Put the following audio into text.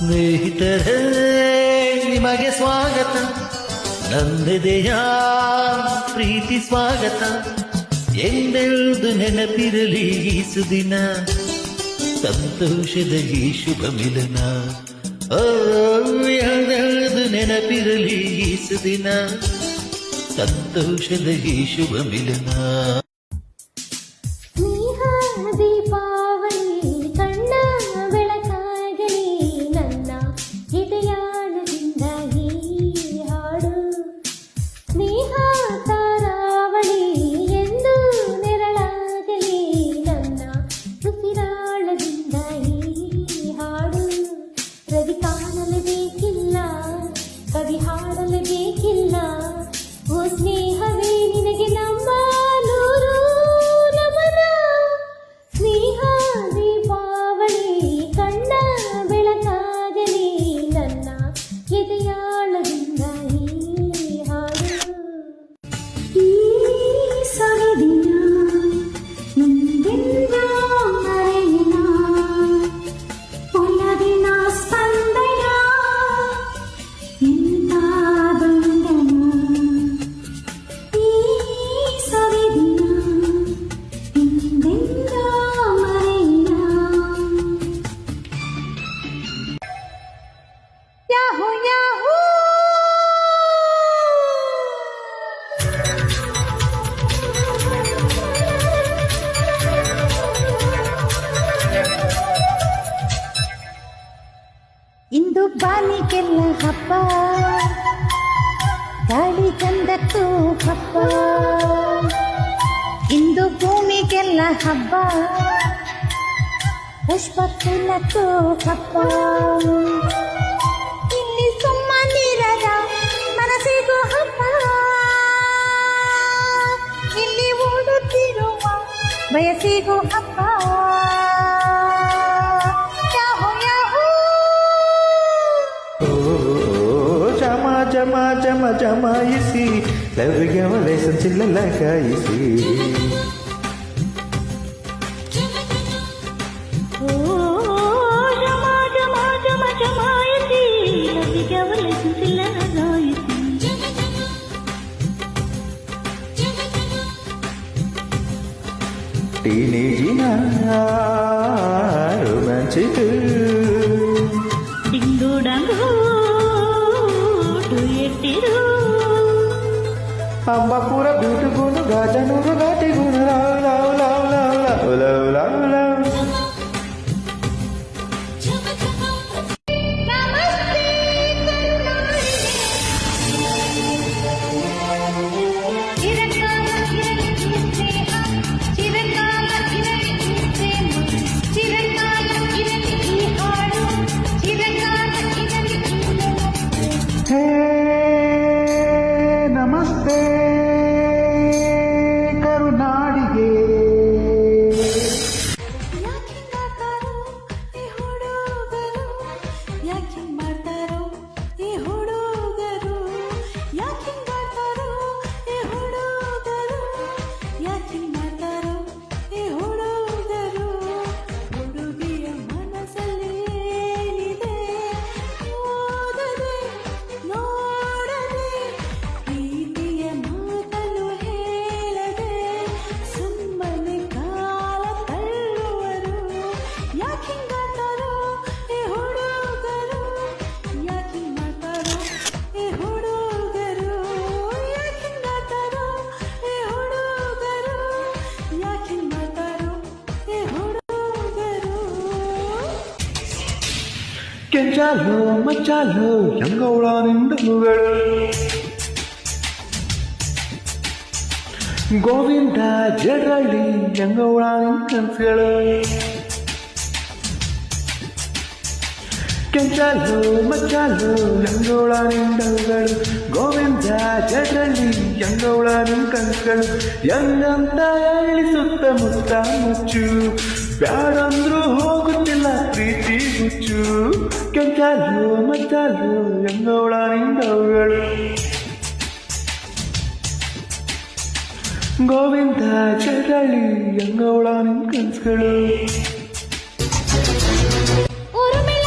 ಸ್ನೇಹಿತರೇ ನಿಮಗೆ ಸ್ವಾಗತ, ನಂದೆದೆಯ ಪ್ರೀತಿ ಸ್ವಾಗತ. ಎಂದೆಂದು ನೆನಪಿರಲಿ ಈ ಸುದಿನ, ಸಂತೋಷದ ಈ ಶುಭ ಮಿಲನ. ಎಂದೆಂದು ನೆನಪಿರಲಿ ಈ ಸುದಿನ, ಸಂತೋಷದ ಈ ಶುಭ ಮಿಲನ. ರವಿ ಕಾಣಲೇಬೇಕಿಲ್ಲ, ಕವಿ ಹಾಡಲೇಬೇಕಿಲ್ಲ, ಓ ಸ್ನೇಹವೇ ನಿನಗೆ ನಮ್ಮ ನೂರು ನಮನ. ಸ್ನೇಹ ದೀಪಾವಳಿ ಕಣ್ಣ ಬೆಳಕಾಗಲಿ, ನನ್ನ ಎದೆಯಾಳದಿಂದ ಈ ಹಾಡು. ಈ ಸವಿದಿನ ಮುಂದೆಂದ ಮರೆಯಿನ ಒಲವಿನ ಸ್ಪಂದನ, ಇಂಥ ಬಂಧನ. ಈ ಸವಿದಿನ ಮುಂದೆಂದ ಮರೆಯಿನ. ಯಾಹೂ ಯಾಹೂ ಇಂದು ಬಾಲಿಗೆಲ್ಲ ಹಬ್ಬ, ಗಾಳಿ ಚಂದಕ್ಕೂ ಹಬ್ಬ. ಇಂದು ಭೂಮಿಗೆಲ್ಲ ಹಬ್ಬ, ಪುಷ್ಪ ಕುಲಕ್ಕೂ ಹಬ್ಬ. ಇಲ್ಲಿ ಸುಮ್ಮನಿರದ ಮನಸ್ಸಿಗೂ ಹಬ್ಬ, ಇಲ್ಲಿ ಓಡುತ್ತಿರುವ ಬಯಸಿಗೂ ಹಬ್ಬ. ಜಮ ಜಮ ಜಮಾಯಿಸಿ ಲವ್ಗೆ ವಲಸ ಚಿಲ್ಲ ಕಾಯಿಸಿ. ಟೀನೇಜಿನ ರೊಮ್ಯಾನ್ಸಿಕ್ ಡಿಂಗು ಡಂಗು ಅಂಬಾಪುರ ಬ್ಯೂಟಿಗುಣ ಗಾಜನೂರು ಘಾಟಿಗುಣ love love love love love love love love. ನಮಸ್ತೆ ಕರುನಾಡಿಗೆ. ಯಾಕೆ ಮಾಡ್ತಾರೋ ಈ ಹುಡುಗರು, ಯಾಕೆ ಮಾಡ್ತಾರೋ ಈ ಹುಡುಗರು, ಯಾಕೆ ಮಾಡ್ತಾರೋ ಈ ಹುಡುಗರು. ಹುಡುಗಿಯ ಮನಸ್ಸಲ್ಲಿ ಏನಿದೆ ಓದದೆ ನೋಡದೆ, ಪ್ರೀತಿಯ ಮಾತನ್ನು ಹೇಳದೆ ಸುಮ್ಮನೆ ಕಾಲ ತಳ್ಳುವರು. ಯಾಕೆ ಮಾಡ್ತಾರೋ ಈ ಹುಡುಗರು, ಯಾಕೆ ಮಾಡ್ತಾರೋ ಈ ಹುಡುಗರು, ಯಾಕೆ ಮಾಡ್ತಾರೋ ಈ ಹುಡುಗರು, ಯಾಕೆ ಮಾಡ್ತಾರೋ ಈ ಹುಡುಗರು. ಕೆಂಚಾಲು ಮಚ್ಚಾಲು ಹೆಂಗವಳ ನಿಂಡುಗಳು, ಗೋವಿಂದ ಜಡರಳ್ಳಿ ಹೆಂಗವಳ ಕನಸುಗಳು. ಕೆಂಚಾಲು ಮಚ್ಚಾಲು ಹೆಂಗವಳ ನಿಂಡುಗಳು, ಗೋವಿಂದ ಜಡರಳ್ಳಿ ಹೆಂಗವಳ ಕನಸುಗಳು. ಹೆಂಗಂತ ಹೇಳಿ ಸುತ್ತಮುತ್ತ ಮುಚ್ಚು, ಬ್ಯಾಡಂದ್ರೂ ಹೋಗುತ್ತಿಲ್ಲ ಪ್ರೀತಿ ಹುಚ್ಚು. ಕೆಂಚಾಲು ಮಚ್ಚಾಲು ಹೆಂಗವಳ ನಿಂಡವುಗಳು, ಗೋವಿಂದ ಜಡರಳ್ಳಿ ಹೆಂಗವಳ ಕನಸುಗಳು. ಉರುಮಿಳ